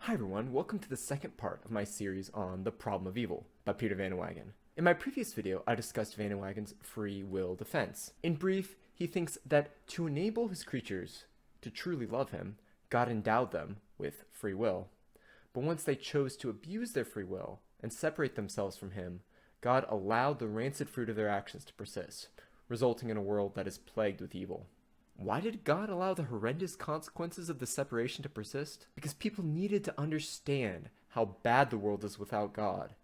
Hi everyone, welcome to the second part of my series on The Problem of Evil by Peter Van Inwagen. In my previous video, I discussed Van Inwagen's free will defense. In brief, he thinks that to enable his creatures to truly love him, God endowed them with free will. But once they chose to abuse their free will and separate themselves from him, God allowed the rancid fruit of their actions to persist, resulting in a world that is plagued with evil. Why did God allow the horrendous consequences of the separation to persist? Because people needed to understand how bad the world is without God,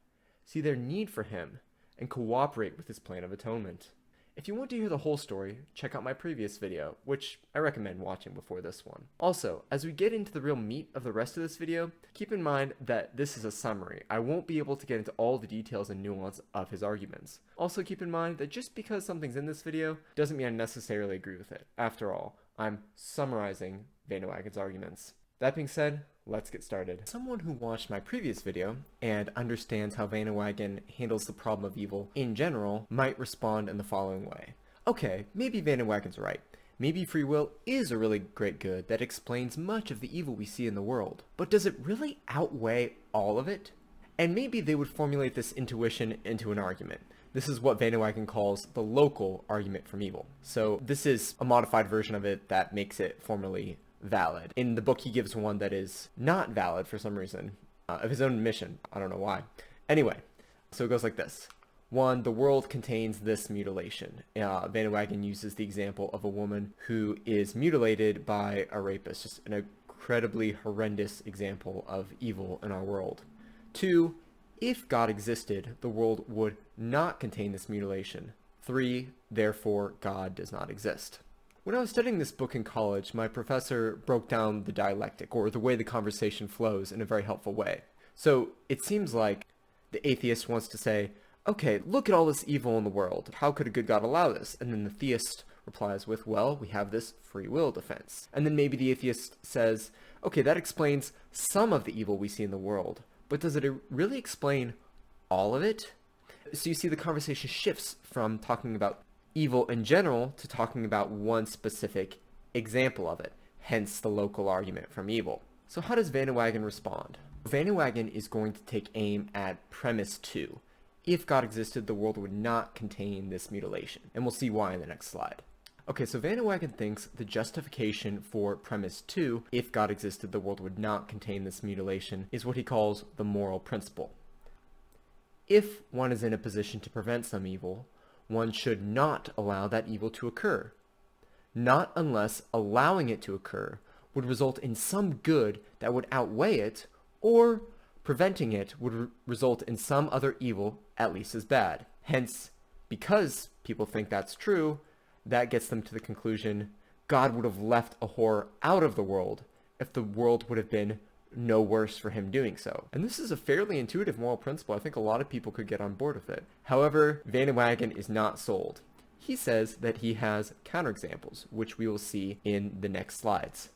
see their need for him, and cooperate with his plan of atonement. If you want to hear the whole story, check out my previous video, which I recommend watching before this one. Also, as we get into the real meat of the rest of this video, keep in mind that this is a summary. I won't be able to get into all the details and nuance of his arguments. Also keep in mind that just because something's in this video doesn't mean I necessarily agree with it. After all, I'm summarizing Van Inwagen's arguments. That being said, let's get started. Someone who watched my previous video and understands how Van Inwagen handles the problem of evil in general might respond in the following way. Okay, maybe Van Inwagen's right. Maybe free will is a really great good that explains much of the evil we see in the world. But does it really outweigh all of it? And maybe they would formulate this intuition into an argument. This is what Van Inwagen calls the local argument from evil. So this is a modified version of it that makes it formally valid. In the book, he gives one that is not valid for some reason, of his own admission. I don't know why. Anyway, so it goes like this. 1. The world contains this mutilation. Van Inwagen uses the example of a woman who is mutilated by a rapist. Just an incredibly horrendous example of evil in our world. 2. If God existed, the world would not contain this mutilation. 3. Therefore, God does not exist. When I was studying this book in college, my professor broke down the dialectic, or the way the conversation flows, in a very helpful way. So it seems like the atheist wants to say, okay, look at all this evil in the world. How could a good God allow this? And then the theist replies with, well, we have this free will defense. And then maybe the atheist says, okay, that explains some of the evil we see in the world, but does it really explain all of it? So you see the conversation shifts from talking about evil in general to talking about one specific example of it, hence the local argument from evil. So how does Van Inwagen respond? Van Inwagen is going to take aim at premise 2. If God existed, the world would not contain this mutilation. And we'll see why in the next slide. Okay, so Van Inwagen thinks the justification for premise 2, if God existed, the world would not contain this mutilation, is what he calls the moral principle. If one is in a position to prevent some evil, one should not allow that evil to occur. Not unless allowing it to occur would result in some good that would outweigh it, or preventing it would result in some other evil at least as bad. Hence, because people think that's true, that gets them to the conclusion God would have left a horror out of the world if the world would have been no worse for him doing so. And this is a fairly intuitive moral principle. I think a lot of people could get on board with it. However, Van Inwagen is not sold. He says that he has counterexamples, which we will see in the next slides.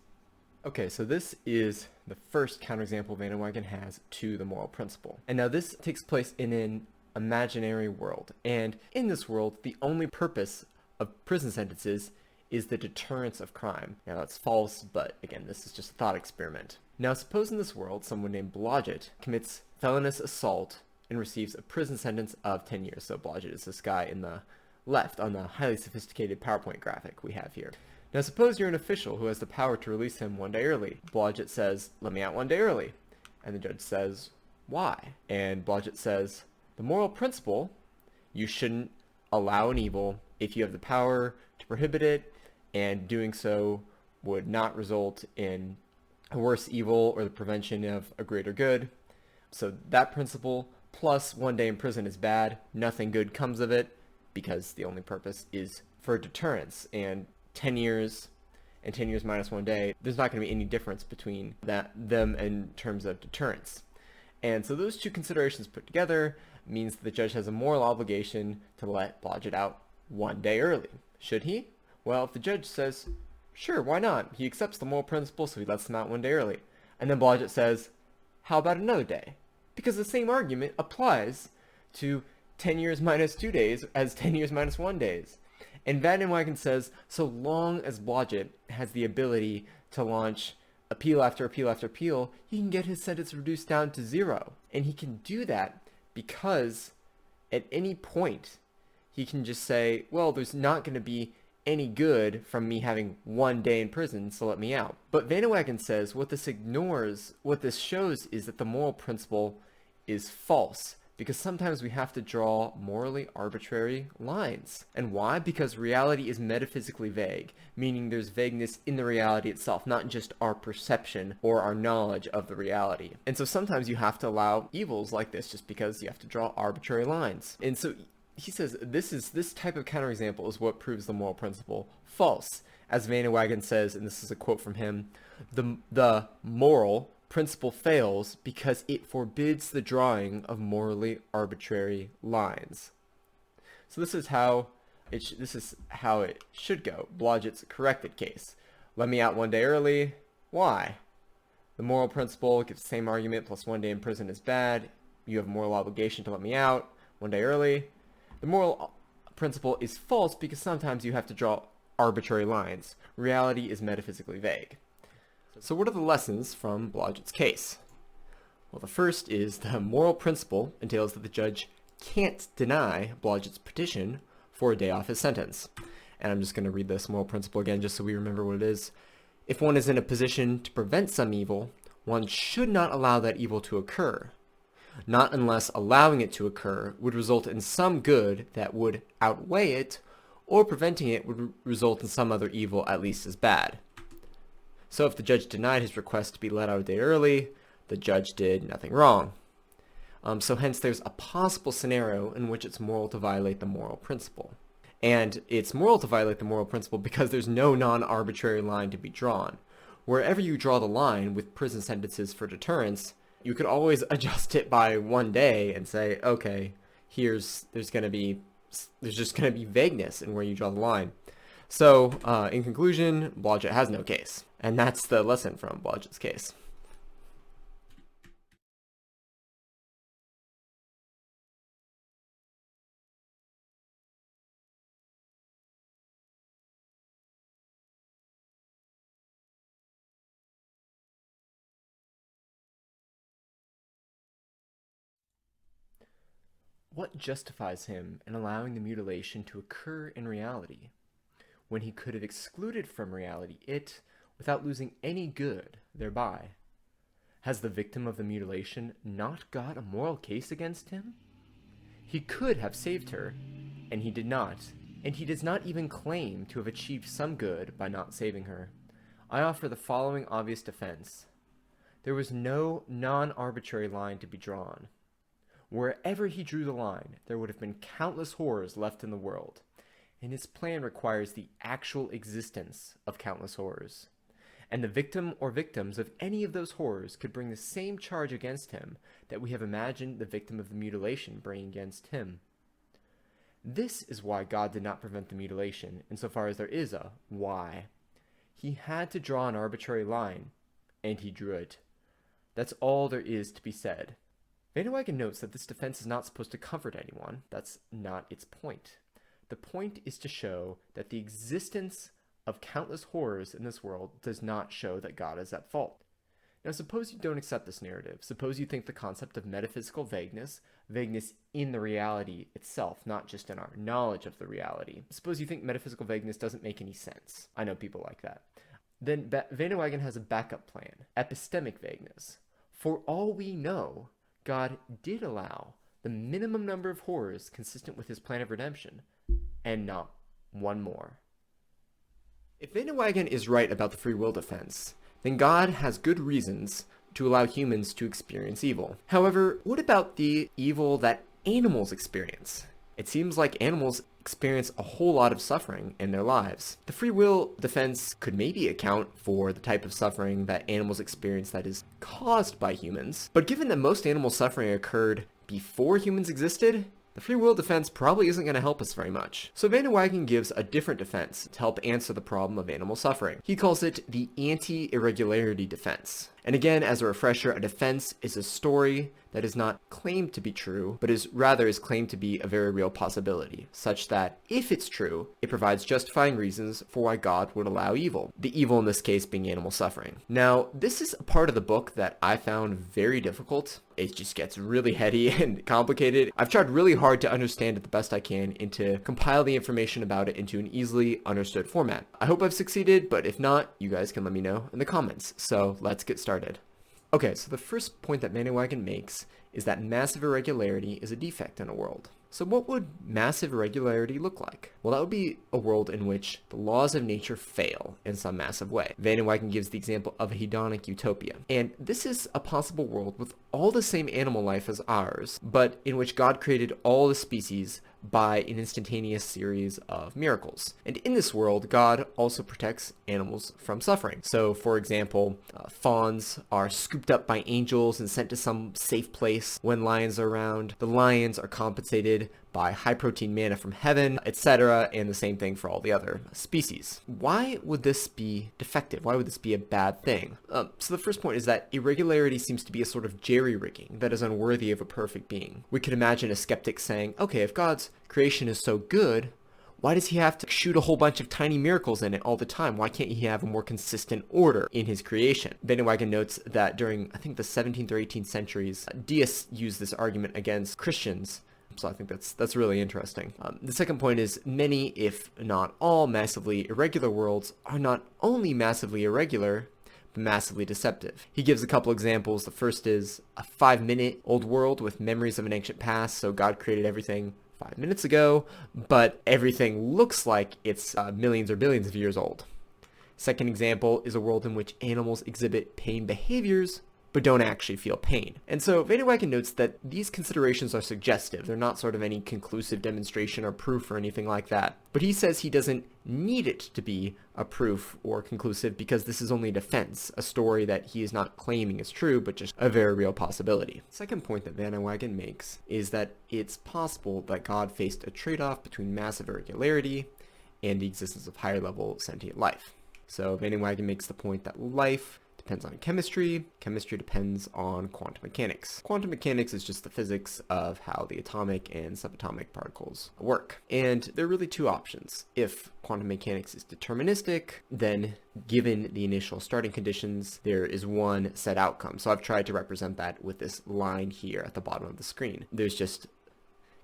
Okay, so this is the first counterexample Van Inwagen has to the moral principle. And now this takes place in an imaginary world. And in this world, the only purpose of prison sentences is the deterrence of crime. Now that's false, but again, this is just a thought experiment. Now suppose in this world, someone named Blodgett commits felonious assault and receives a prison sentence of 10 years. So Blodgett is this guy in the left on the highly sophisticated PowerPoint graphic we have here. Now suppose you're an official who has the power to release him one day early. Blodgett says, let me out one day early. And the judge says, why? And Blodgett says, the moral principle, you shouldn't allow an evil if you have the power to prohibit it, and doing so would not result in a worse evil or the prevention of a greater good. So that principle plus 1 day in prison is bad. Nothing good comes of it because the only purpose is for deterrence. And 10 years and 10 years minus 1 day, there's not going to be any difference between them in terms of deterrence. And so those two considerations put together means that the judge has a moral obligation to let Blodgett out 1 day early. Should he? Well, if the judge says, sure, why not? He accepts the moral principle, so he lets them out 1 day early. And then Blodgett says, how about another day? Because the same argument applies to 10 years minus 2 days as 10 years minus 1 days. And Van Inwagen says, so long as Blodgett has the ability to launch appeal after appeal after appeal, he can get his sentence reduced down to 0. And he can do that because at any point, he can just say, well, there's not going to be any good from me having 1 day in prison, so let me out. But Vagueness says what this ignores, what this shows is that the moral principle is false, because sometimes we have to draw morally arbitrary lines. And why? Because reality is metaphysically vague, meaning there's vagueness in the reality itself, not just our perception or our knowledge of the reality. And so sometimes you have to allow evils like this just because you have to draw arbitrary lines. And so he says this type of counterexample is what proves the moral principle false. As Vagueness says, and this is a quote from him, the moral principle fails because it forbids the drawing of morally arbitrary lines. So this is how it should go. Blodgett's corrected case. Let me out 1 day early. Why? The moral principle gives the same argument plus 1 day in prison is bad. You have a moral obligation to let me out 1 day early. The moral principle is false because sometimes you have to draw arbitrary lines. Reality is metaphysically vague. So what are the lessons from Blodgett's case? Well, the first is the moral principle entails that the judge can't deny Blodgett's petition for a day off his sentence. And I'm just going to read this moral principle again just so we remember what it is. If one is in a position to prevent some evil, one should not allow that evil to occur. Not unless allowing it to occur would result in some good that would outweigh it, or preventing it would result in some other evil at least as bad. So if the judge denied his request to be let out a day early, the judge did nothing wrong. So hence there's a possible scenario in which it's moral to violate the moral principle. And it's moral to violate the moral principle because there's no non-arbitrary line to be drawn. Wherever you draw the line with prison sentences for deterrence, you could always adjust it by 1 day and say, okay, there's just going to be vagueness in where you draw the line. So, in conclusion, Blodgett has no case. And that's the lesson from Blodgett's case. What justifies him in allowing the mutilation to occur in reality, when he could have excluded from reality it without losing any good thereby? Has the victim of the mutilation not got a moral case against him? He could have saved her, and he did not, and he does not even claim to have achieved some good by not saving her. I offer the following obvious defense. There was no non-arbitrary line to be drawn. Wherever he drew the line, there would have been countless horrors left in the world, and his plan requires the actual existence of countless horrors. And the victim or victims of any of those horrors could bring the same charge against him that we have imagined the victim of the mutilation bringing against him. This is why God did not prevent the mutilation, insofar as there is a why. He had to draw an arbitrary line, and he drew it. That's all there is to be said. Inwagen notes that this defense is not supposed to comfort anyone. That's not its point. The point is to show that the existence of countless horrors in this world does not show that God is at fault. Now suppose you don't accept this narrative. Suppose you think the concept of metaphysical vagueness in the reality itself, not just in our knowledge of the reality. Suppose you think metaphysical vagueness doesn't make any sense. I know people like that. Then Inwagen has a backup plan, epistemic vagueness. For all we know, God did allow the minimum number of horrors consistent with his plan of redemption, and not one more. If Inwagen is right about the free will defense, then God has good reasons to allow humans to experience evil. However, what about the evil that animals experience? It seems like animals experience a whole lot of suffering in their lives. The free will defense could maybe account for the type of suffering that animals experience that is caused by humans, but given that most animal suffering occurred before humans existed, the free will defense probably isn't going to help us very much. So Inwagen gives a different defense to help answer the problem of animal suffering. He calls it the anti-irregularity defense. And again, as a refresher, a defense is a story that is not claimed to be true, but is claimed to be a very real possibility, such that if it's true, it provides justifying reasons for why God would allow evil. The evil in this case being animal suffering. Now, this is a part of the book that I found very difficult. It just gets really heady and complicated. I've tried really hard to understand it the best I can and to compile the information about it into an easily understood format. I hope I've succeeded, but if not, you guys can let me know in the comments. So let's get started. Okay, so the first point that Inwagen makes is that massive irregularity is a defect in a world. So what would massive irregularity look like? Well, that would be a world in which the laws of nature fail in some massive way. Inwagen gives the example of a hedonic utopia. And this is a possible world with all the same animal life as ours, but in which God created all the species by an instantaneous series of miracles. And in this world, God also protects animals from suffering. So, for example, fawns are scooped up by angels and sent to some safe place when lions are around. The lions are compensated by high-protein manna from heaven, etc., and the same thing for all the other species. Why would this be defective? Why would this be a bad thing? So the first point is that irregularity seems to be a sort of jerry-rigging that is unworthy of a perfect being. We could imagine a skeptic saying, okay, if God's creation is so good, why does he have to shoot a whole bunch of tiny miracles in it all the time? Why can't he have a more consistent order in his creation? Inwagen notes that during, I think, the 17th or 18th centuries, deists used this argument against Christians. So I think that's really interesting. The second point is many, if not all, massively irregular worlds are not only massively irregular, but massively deceptive. He gives a couple examples. The first is a 5-minute-old world with memories of an ancient past. So God created everything 5 minutes ago, but everything looks like it's millions or billions of years old. Second example is a world in which animals exhibit pain behaviors but don't actually feel pain. And so Inwagen notes that these considerations are suggestive. They're not sort of any conclusive demonstration or proof or anything like that. But he says he doesn't need it to be a proof or conclusive because this is only a defense, a story that he is not claiming is true, but just a very real possibility. Second point that Inwagen makes is that it's possible that God faced a trade-off between massive irregularity and the existence of higher level sentient life. So Inwagen makes the point that life depends on chemistry. Chemistry depends on quantum mechanics. Quantum mechanics is just the physics of how the atomic and subatomic particles work. And there are really two options. If quantum mechanics is deterministic, then given the initial starting conditions, there is one set outcome. So I've tried to represent that with this line here at the bottom of the screen. There's just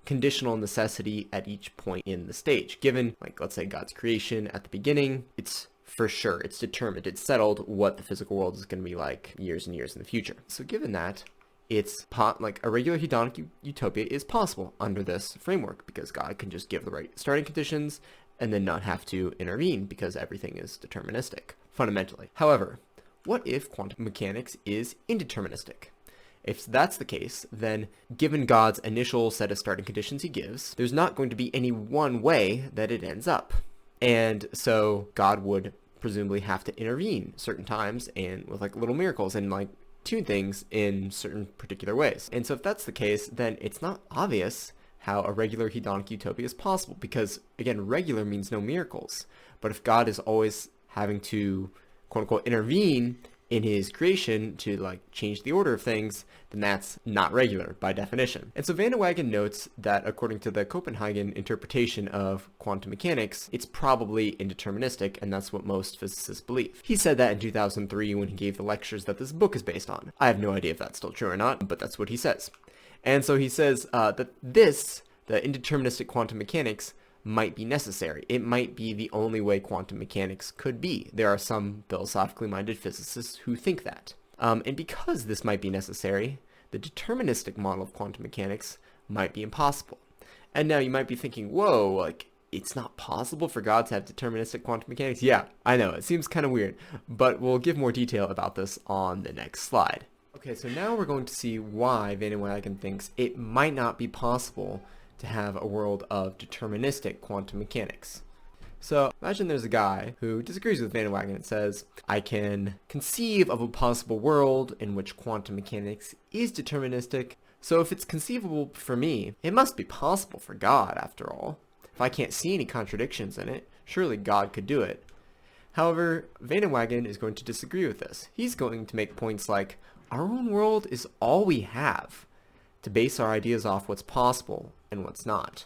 conditional necessity at each point in the stage. Given, like, let's say God's creation at the beginning, it's for sure, it's determined, it's settled what the physical world is going to be like years and years in the future. So given that, it's like a regular hedonic utopia is possible under this framework because God can just give the right starting conditions and then not have to intervene because everything is deterministic, fundamentally. However, what if quantum mechanics is indeterministic? If that's the case, then given God's initial set of starting conditions he gives, there's not going to be any one way that it ends up. And so God would presumably have to intervene certain times and with like little miracles and like tune things in certain particular ways. And so if that's the case, then it's not obvious how a regular hedonic utopia is possible because, again, regular means no miracles. But if God is always having to, quote unquote, intervene in his creation to like change the order of things, then that's not regular by definition. And so Inwagen notes that according to the Copenhagen interpretation of quantum mechanics, it's probably indeterministic, and that's what most physicists believe. He said that in 2003 when he gave the lectures that this book is based on. I have no idea if that's still true or not, but that's what he says. And so he says that the indeterministic quantum mechanics, might be necessary. It might be the only way quantum mechanics could be. There are some philosophically minded physicists who think that. And because this might be necessary, the deterministic model of quantum mechanics might be impossible. And now you might be thinking, whoa, like, it's not possible for God to have deterministic quantum mechanics? Yeah, I know, it seems kind of weird, but we'll give more detail about this on the next slide. Okay, so now we're going to see why Inwagen thinks it might not be possible to have a world of deterministic quantum mechanics. So imagine there's a guy who disagrees with Inwagen and says, I can conceive of a possible world in which quantum mechanics is deterministic, so if it's conceivable for me, it must be possible for God after all. If I can't see any contradictions in it, surely God could do it. However, Vagueness is going to disagree with this. He's going to make points like, our own world is all we have to base our ideas off what's possible and what's not.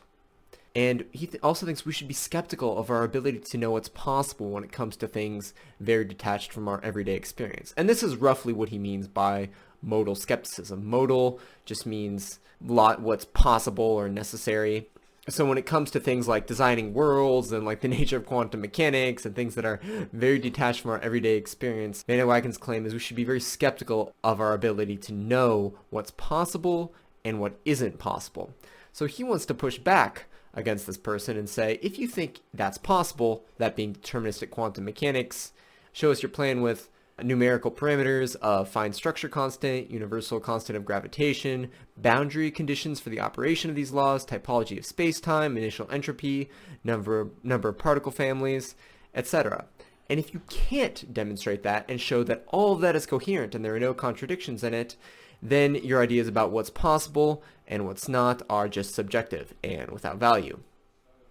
And he also thinks we should be skeptical of our ability to know what's possible when it comes to things very detached from our everyday experience. And this is roughly what he means by modal skepticism. Modal just means what's possible or necessary. So when it comes to things like designing worlds and like the nature of quantum mechanics and things that are very detached from our everyday experience, Vagueness' claim is we should be very skeptical of our ability to know what's possible and what isn't possible. So he wants to push back against this person and say, if you think that's possible, that being deterministic quantum mechanics, show us you're playing with numerical parameters of fine structure constant, universal constant of gravitation, boundary conditions for the operation of these laws, typology of space-time, initial entropy, number of particle families, etc. And if you can't demonstrate that and show that all of that is coherent and there are no contradictions in it, then your ideas about what's possible and what's not are just subjective and without value.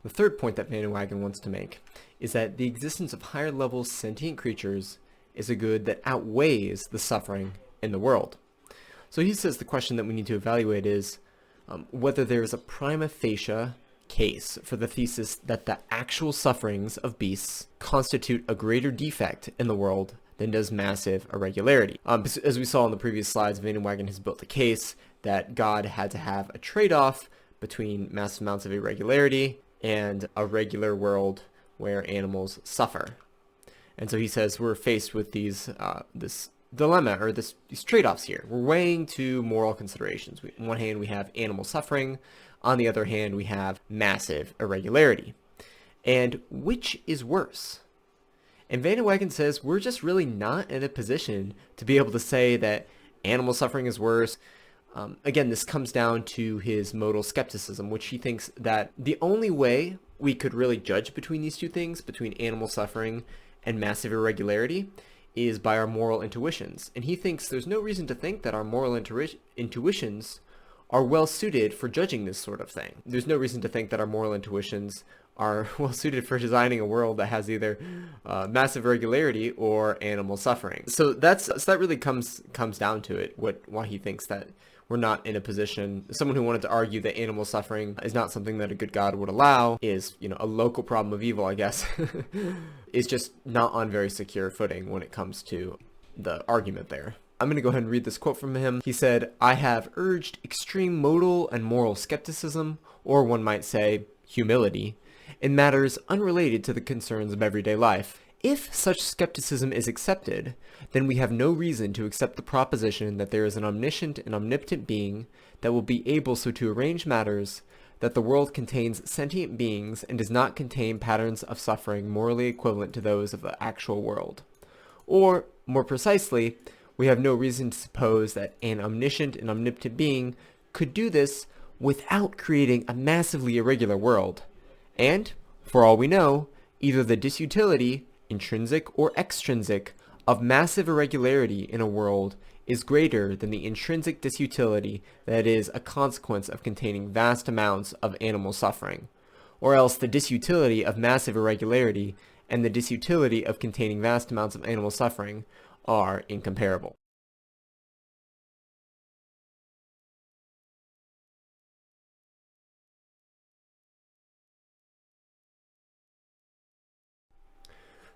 The third point that Vagueness wants to make is that the existence of higher level sentient creatures is a good that outweighs the suffering in the world. So he says the question that we need to evaluate is whether there is a prima facie case for the thesis that the actual sufferings of beasts constitute a greater defect in the world than does massive irregularity. As we saw in the previous slides, Vagueness has built the case that God had to have a trade-off between massive amounts of irregularity and a regular world where animals suffer. And so he says we're faced with this dilemma, or these trade-offs here. We're weighing two moral considerations. On one hand, we have animal suffering. On the other hand, we have massive irregularity. And which is worse? And Vagueness says we're just really not in a position to be able to say that animal suffering is worse. Again, this comes down to his modal skepticism, which he thinks that the only way we could really judge between these two things, between animal suffering and massive irregularity, is by our moral intuitions. And he thinks there's no reason to think that our moral intuitions are well suited for judging this sort of thing. There's no reason to think that our moral intuitions are well suited for designing a world that has either massive irregularity or animal suffering. So that really comes down to it. Why he thinks that we're not in a position. Someone who wanted to argue that animal suffering is not something that a good God would allow is, a local problem of evil, I guess, is just not on very secure footing when it comes to the argument there. I'm going to go ahead and read this quote from him. He said, "I have urged extreme modal and moral skepticism, or one might say humility, in matters unrelated to the concerns of everyday life. If such skepticism is accepted, then we have no reason to accept the proposition that there is an omniscient and omnipotent being that will be able so to arrange matters that the world contains sentient beings and does not contain patterns of suffering morally equivalent to those of the actual world. Or, more precisely, we have no reason to suppose that an omniscient and omnipotent being could do this without creating a massively irregular world. And, for all we know, either the disutility, intrinsic or extrinsic, of massive irregularity in a world is greater than the intrinsic disutility that is a consequence of containing vast amounts of animal suffering, or else the disutility of massive irregularity and the disutility of containing vast amounts of animal suffering are incomparable."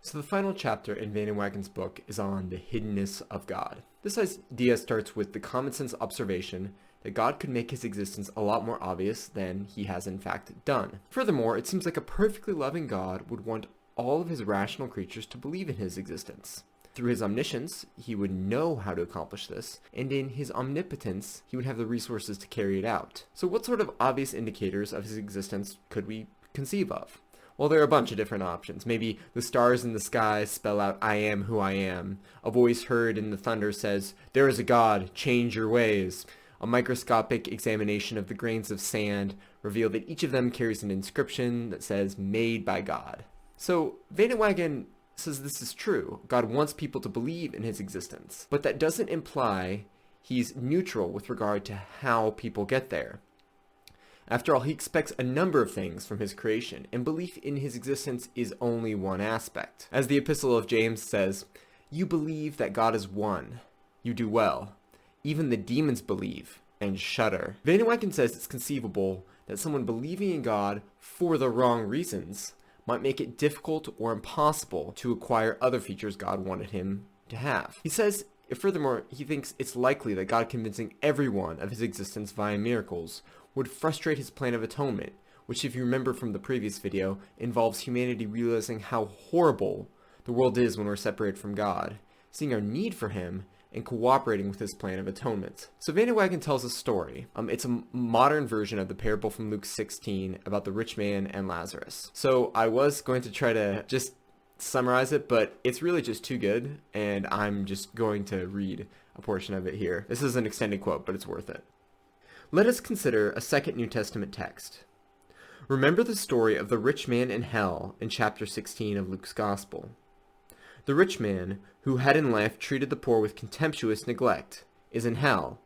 So the final chapter in Vagueness' book is on the hiddenness of God. This idea starts with the common sense observation that God could make his existence a lot more obvious than he has in fact done. Furthermore, it seems like a perfectly loving God would want all of his rational creatures to believe in his existence. Through his omniscience, he would know how to accomplish this, and in his omnipotence, he would have the resources to carry it out. So what sort of obvious indicators of his existence could we conceive of? Well, there are a bunch of different options. Maybe the stars in the sky spell out, "I am who I am." A voice heard in the thunder says, "There is a God, change your ways." A microscopic examination of the grains of sand revealed that each of them carries an inscription that says, "Made by God." So, Vagueness says this is true. God wants people to believe in his existence. But that doesn't imply he's neutral with regard to how people get there. After all, he expects a number of things from his creation, and belief in his existence is only one aspect. As the Epistle of James says, "You believe that God is one. You do well. Even the demons believe and shudder." Van Inwagen says it's conceivable that someone believing in God for the wrong reasons might make it difficult or impossible to acquire other features God wanted him to have. He says, furthermore, he thinks it's likely that God convincing everyone of his existence via miracles would frustrate his plan of atonement, which, if you remember from the previous video, involves humanity realizing how horrible the world is when we're separated from God, seeing our need for him, and cooperating with his plan of atonement. So Van Inwagen tells a story. It's a modern version of the parable from Luke 16 about the rich man and Lazarus. So I was going to try to just summarize it, but it's really just too good, and I'm just going to read a portion of it here. This is an extended quote, but it's worth it. Let us consider a second New Testament text. Remember the story of the rich man in hell in chapter 16 of Luke's Gospel. The rich man, who had in life treated the poor with contemptuous neglect, is in hell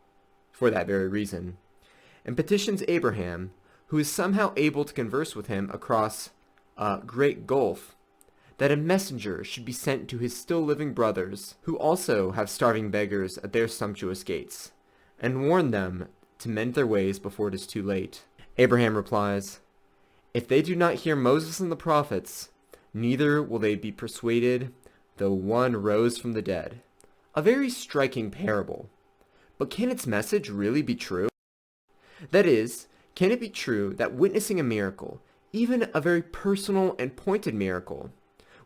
for that very reason, and petitions Abraham, who is somehow able to converse with him across a great gulf, that a messenger should be sent to his still living brothers, who also have starving beggars at their sumptuous gates, and warn them to mend their ways before it is too late. Abraham replies, "If they do not hear Moses and the prophets, neither will they be persuaded, though one rose from the dead." A very striking parable. But can its message really be true? That is, can it be true that witnessing a miracle, even a very personal and pointed miracle,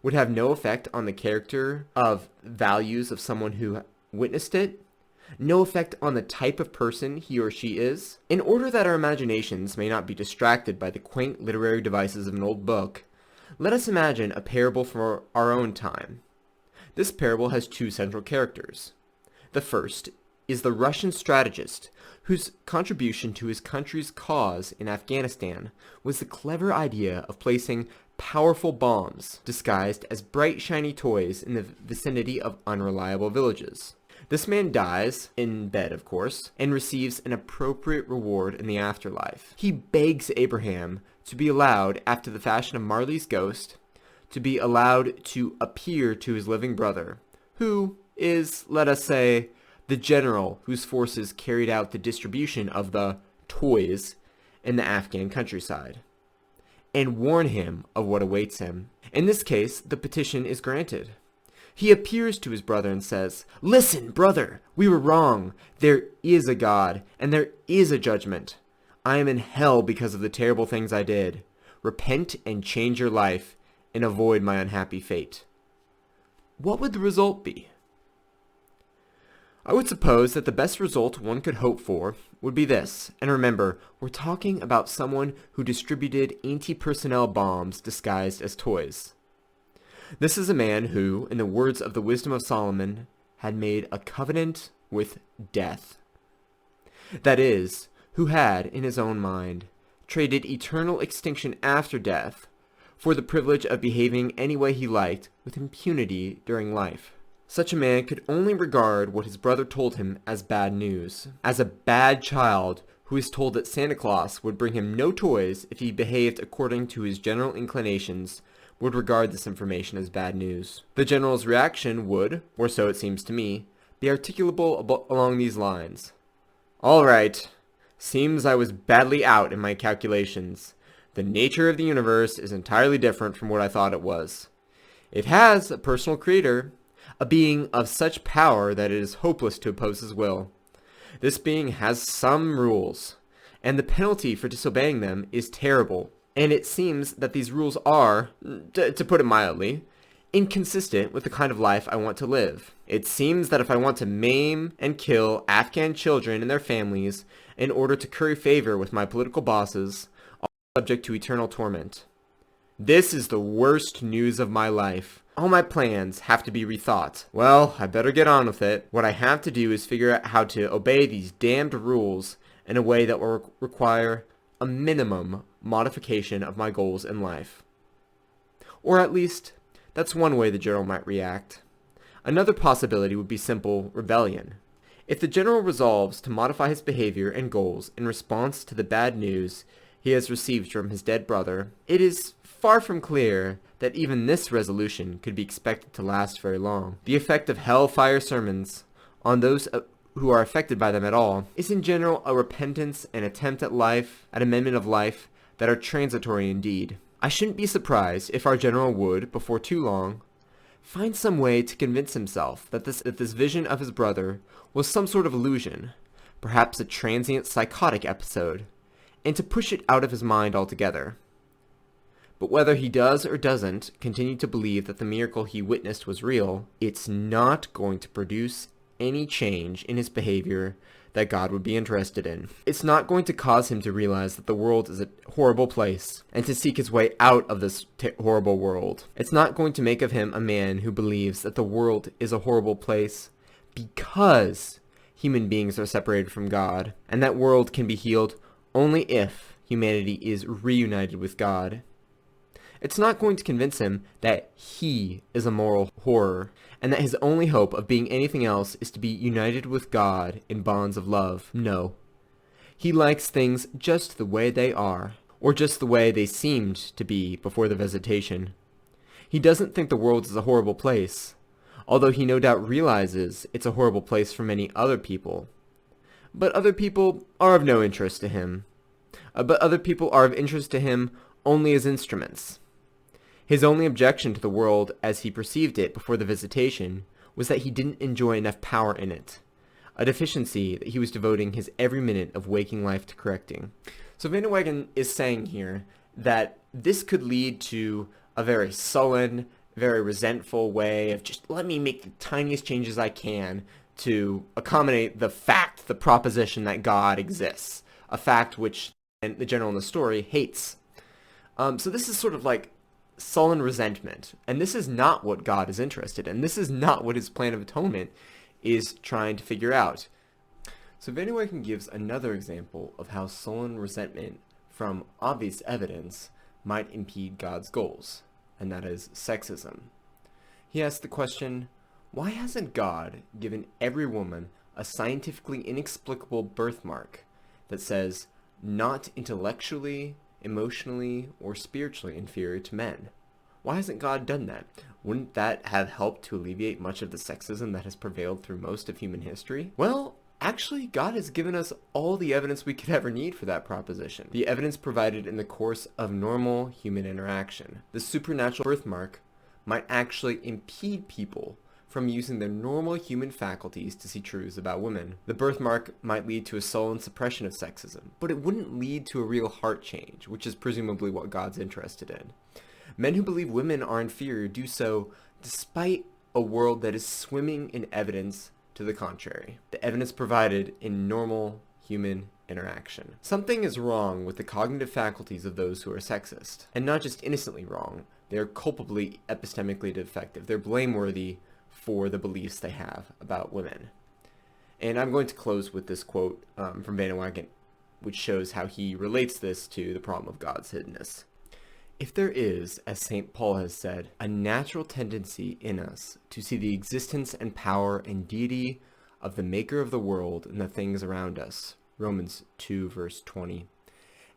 would have no effect on the character of values of someone who witnessed it? No effect on the type of person he or she is? In order that our imaginations may not be distracted by the quaint literary devices of an old book, let us imagine a parable for our own time. This parable has two central characters. The first is the Russian strategist, whose contribution to his country's cause in Afghanistan was the clever idea of placing powerful bombs disguised as bright shiny toys in the vicinity of unreliable villages. This man dies, in bed of course, and receives an appropriate reward in the afterlife. He begs Abraham to be allowed, after the fashion of Marley's ghost, to be allowed to appear to his living brother, who is, let us say, the general whose forces carried out the distribution of the toys in the Afghan countryside, and warn him of what awaits him. In this case, the petition is granted. He appears to his brother and says, "Listen, brother, we were wrong. There is a God, and there is a judgment. I am in hell because of the terrible things I did. Repent and change your life, and avoid my unhappy fate." What would the result be? I would suppose that the best result one could hope for would be this, and remember, we're talking about someone who distributed anti-personnel bombs disguised as toys. This is a man who, in the words of the Wisdom of Solomon, had made a covenant with death. That is, who had, in his own mind, traded eternal extinction after death for the privilege of behaving any way he liked with impunity during life. Such a man could only regard what his brother told him as bad news, as a bad child who is told that Santa Claus would bring him no toys if he behaved according to his general inclinations, would regard this information as bad news. The general's reaction would, or so it seems to me, be articulable along these lines. "All right, seems I was badly out in my calculations. The nature of the universe is entirely different from what I thought it was. It has a personal creator, a being of such power that it is hopeless to oppose his will. This being has some rules, and the penalty for disobeying them is terrible. And it seems that these rules are, to put it mildly, inconsistent with the kind of life I want to live. It seems that if I want to maim and kill Afghan children and their families in order to curry favor with my political bosses, I'll be subject to eternal torment. This is the worst news of my life. All my plans have to be rethought. Well, I better get on with it. What I have to do is figure out how to obey these damned rules in a way that will require a minimum modification of my goals in life." Or at least, that's one way the general might react. Another possibility would be simple rebellion. If the general resolves to modify his behavior and goals in response to the bad news, he has received from his dead brother, it is far from clear that even this resolution could be expected to last very long. The effect of hellfire sermons on those who are affected by them at all is in general a repentance and attempt at life, at amendment of life, that are transitory indeed. I shouldn't be surprised if our general would, before too long, find some way to convince himself that this vision of his brother was some sort of illusion, perhaps a transient psychotic episode, and to push it out of his mind altogether. But whether he does or doesn't continue to believe that the miracle he witnessed was real, it's not going to produce any change in his behavior that God would be interested in. It's not going to cause him to realize that the world is a horrible place and to seek his way out of this horrible world. It's not going to make of him a man who believes that the world is a horrible place because human beings are separated from God, and that world can be healed only if humanity is reunited with God. It's not going to convince him that he is a moral horror, and that his only hope of being anything else is to be united with God in bonds of love. No. He likes things just the way they are, or just the way they seemed to be before the visitation. He doesn't think the world is a horrible place, although he no doubt realizes it's a horrible place for many other people. But other people are of no interest to him. But other people are of interest to him only as instruments. His only objection to the world as he perceived it before the visitation was that he didn't enjoy enough power in it, a deficiency that he was devoting his every minute of waking life to correcting. So Inwagen is saying here that this could lead to a very sullen, very resentful way of just let me make the tiniest changes I can to accommodate the proposition that God exists, a fact which the general in the story hates. So this is sort of like sullen resentment, and this is not what God is interested in. This is not what his plan of atonement is trying to figure out. So Inwagen gives another example of how sullen resentment from obvious evidence might impede God's goals, and that is sexism. He asks the question, why hasn't God given every woman a scientifically inexplicable birthmark that says not intellectually, emotionally, or spiritually inferior to men? Why hasn't God done that? Wouldn't that have helped to alleviate much of the sexism that has prevailed through most of human history? Well, actually, God has given us all the evidence we could ever need for that proposition. The evidence provided in the course of normal human interaction. The supernatural birthmark might actually impede people from using their normal human faculties to see truths about women. The birthmark might lead to a sullen suppression of sexism, but it wouldn't lead to a real heart change, which is presumably what God's interested in. Men who believe women are inferior do so despite a world that is swimming in evidence to the contrary. The evidence provided in normal human interaction. Something is wrong with the cognitive faculties of those who are sexist, and not just innocently wrong. They are culpably epistemically defective. They're blameworthy for the beliefs they have about women. And I'm going to close with this quote from Inwagen, which shows how he relates this to the problem of God's hiddenness. If there is, as St. Paul has said, a natural tendency in us to see the existence and power and deity of the maker of the world and the things around us, Romans 2 verse 20,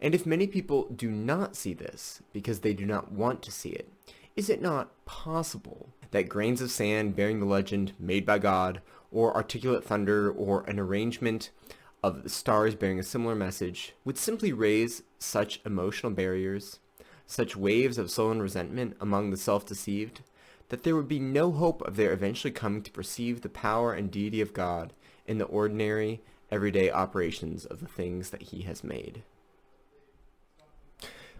and if many people do not see this because they do not want to see it, is it not possible that grains of sand bearing the legend made by God, or articulate thunder, or an arrangement of the stars bearing a similar message would simply raise such emotional barriers, such waves of sullen resentment among the self-deceived, that there would be no hope of their eventually coming to perceive the power and deity of God in the ordinary, everyday operations of the things that he has made.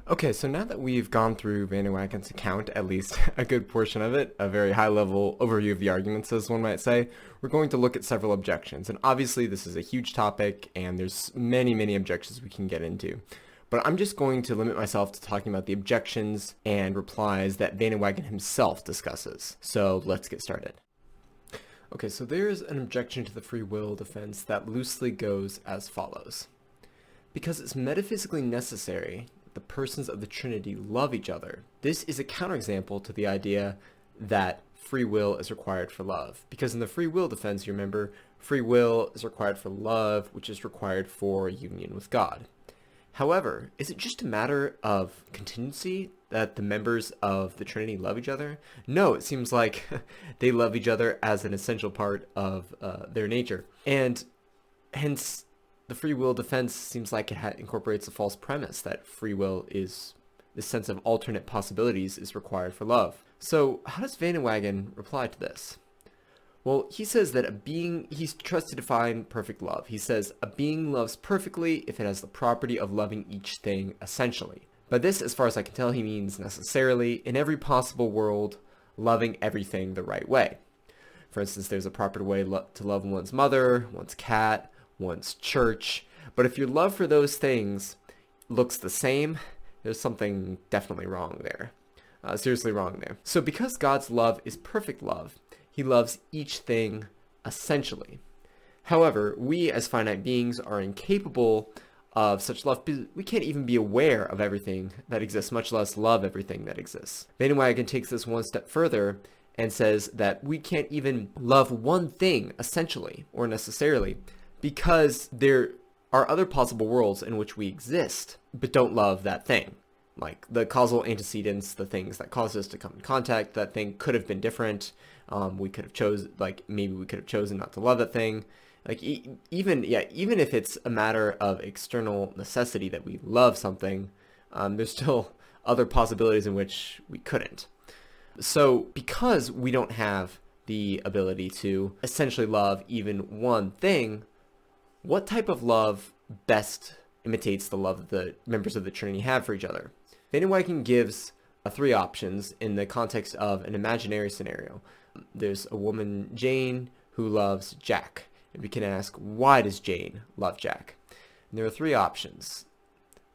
Okay, so now that we've gone through Inwagen's account, at least a good portion of it, a very high-level overview of the arguments, as one might say, we're going to look at several objections. And obviously, this is a huge topic, and there's many, many objections we can get into. But I'm just going to limit myself to talking about the objections and replies that Inwagen himself discusses. So let's get started. Okay, so there's an objection to the free will defense that loosely goes as follows. Because it's metaphysically necessary the persons of the Trinity love each other, this is a counterexample to the idea that free will is required for love. Because in the free will defense, you remember, free will is required for love, which is required for union with God. However, is it just a matter of contingency that the members of the Trinity love each other? No, it seems like they love each other as an essential part of their nature. And hence, the free will defense seems like it incorporates a false premise that free will is this sense of alternate possibilities is required for love. So how does Vagueness reply to this? Well, he says that he tries to define perfect love. He says, a being loves perfectly if it has the property of loving each thing essentially. By this, as far as I can tell, he means necessarily, in every possible world, loving everything the right way. For instance, there's a proper way to love one's mother, one's cat, one's church. But if your love for those things looks the same, there's something definitely wrong there. Seriously wrong there. So because God's love is perfect love, he loves each thing essentially. However, we as finite beings are incapable of such love because we can't even be aware of everything that exists, much less love everything that exists. Vagueness takes this one step further and says that we can't even love one thing essentially or necessarily because there are other possible worlds in which we exist but don't love that thing. Like the causal antecedents, the things that caused us to come in contact, that thing could have been different. Maybe we could have chosen not to love that thing. Like even if it's a matter of external necessity that we love something, there's still other possibilities in which we couldn't. So because we don't have the ability to essentially love even one thing, what type of love best imitates the love that the members of the Trinity have for each other? Inwagen gives three options in the context of an imaginary scenario. There's a woman, Jane, who loves Jack. And we can ask, why does Jane love Jack? And there are three options.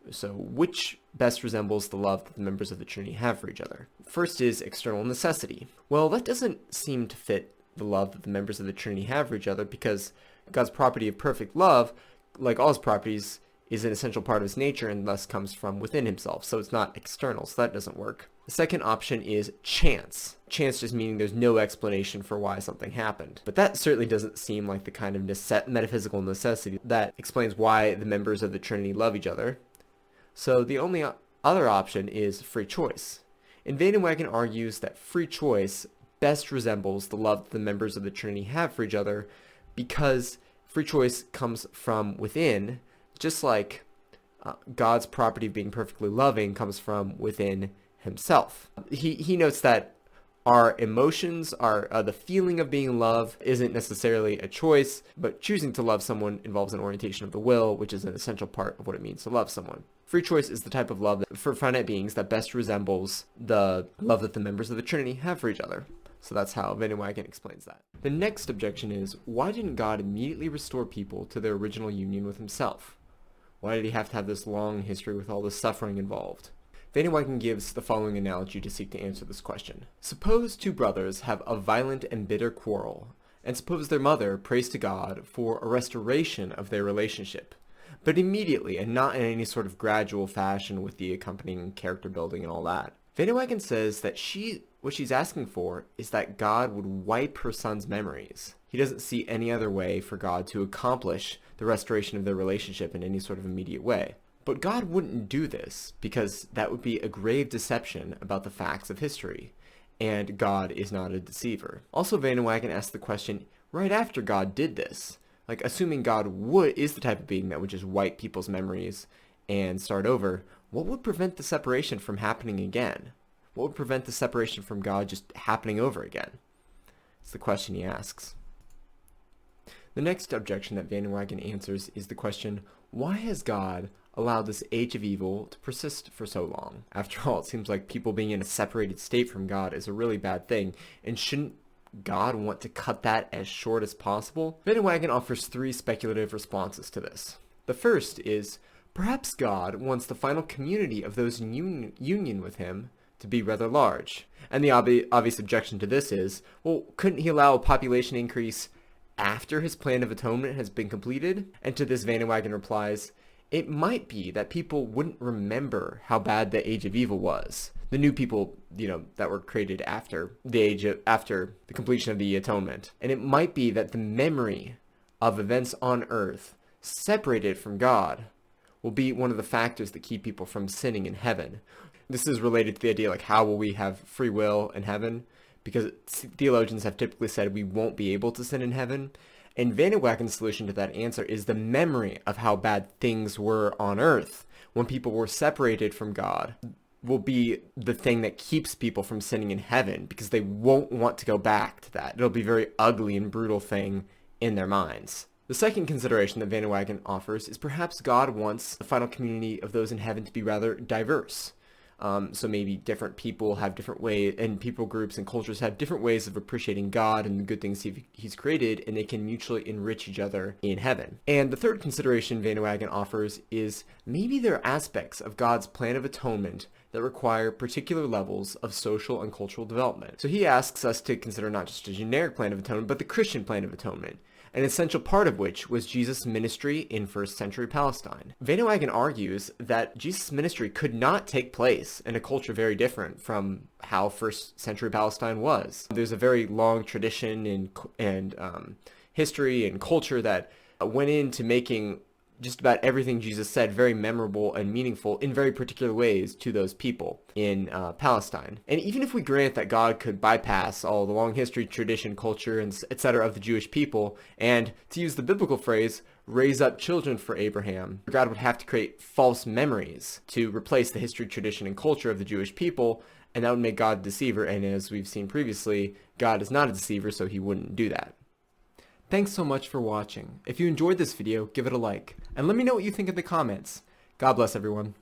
So which best resembles the love that the members of the Trinity have for each other? First is external necessity. Well, that doesn't seem to fit the love that the members of the Trinity have for each other because God's property of perfect love, like all his properties, is an essential part of his nature and thus comes from within himself. So it's not external, so that doesn't work. The second option is chance. Chance just meaning there's no explanation for why something happened. But that certainly doesn't seem like the kind of metaphysical necessity that explains why the members of the Trinity love each other. So the only other option is free choice. And Vagueness argues that free choice best resembles the love that the members of the Trinity have for each other because free choice comes from within, just like God's property of being perfectly loving comes from within himself. He notes that our emotions, the feeling of being loved isn't necessarily a choice, but choosing to love someone involves an orientation of the will, which is an essential part of what it means to love someone. Free choice is the type of love that, for finite beings that best resembles the love that the members of the Trinity have for each other. So that's how Vagueness explains that. The next objection is, why didn't God immediately restore people to their original union with himself? Why did he have to have this long history with all the suffering involved? Vagueness gives the following analogy to seek to answer this question. Suppose two brothers have a violent and bitter quarrel, and suppose their mother prays to God for a restoration of their relationship, but immediately and not in any sort of gradual fashion with the accompanying character building and all that. Vagueness says that what she's asking for is that God would wipe her son's memories. He doesn't see any other way for God to accomplish the restoration of their relationship in any sort of immediate way. But God wouldn't do this because that would be a grave deception about the facts of history, and God is not a deceiver. Also, Vagueness asks the question, right after God did this, like assuming God is the type of being that would just wipe people's memories and start over, what would prevent the separation from happening again? What would prevent the separation from God just happening over again? It's the question he asks. The next objection that Vagueness answers is the question, why has God allowed this age of evil to persist for so long? After all, it seems like people being in a separated state from God is a really bad thing, and shouldn't God want to cut that as short as possible? Vagueness offers three speculative responses to this. The first is, perhaps God wants the final community of those in union with him to be rather large. And the obvious objection to this is, well, couldn't he allow a population increase after his plan of atonement has been completed? And to this Vagueness replies, it might be that people wouldn't remember how bad the age of evil was. The new people, that were created after the completion of the atonement. And it might be that the memory of events on earth separated from God will be one of the factors that keep people from sinning in heaven. This is related to the idea, like, how will we have free will in heaven? Because theologians have typically said we won't be able to sin in heaven. And Van Inwagen's solution to that answer is the memory of how bad things were on earth when people were separated from God will be the thing that keeps people from sinning in heaven, because they won't want to go back to that. It'll be a very ugly and brutal thing in their minds. The second consideration that Van Inwagen offers is perhaps God wants the final community of those in heaven to be rather diverse. So maybe different people have different ways, and people groups and cultures have different ways of appreciating God and the good things he's created, and they can mutually enrich each other in heaven. And the third consideration Van Inwagen offers is maybe there are aspects of God's plan of atonement that require particular levels of social and cultural development. So he asks us to consider not just a generic plan of atonement, but the Christian plan of atonement, an essential part of which was Jesus' ministry in first century Palestine. Van Inwagen argues that Jesus' ministry could not take place in a culture very different from how first century Palestine was. There's a very long tradition and history and culture that went into making just about everything Jesus said very memorable and meaningful in very particular ways to those people in Palestine. And even if we grant that God could bypass all the long history, tradition, culture, and etc. of the Jewish people, and to use the biblical phrase, raise up children for Abraham, God would have to create false memories to replace the history, tradition, and culture of the Jewish people, and that would make God a deceiver. And as we've seen previously, God is not a deceiver, so he wouldn't do that. Thanks so much for watching. If you enjoyed this video, give it a like, and let me know what you think in the comments. God bless everyone.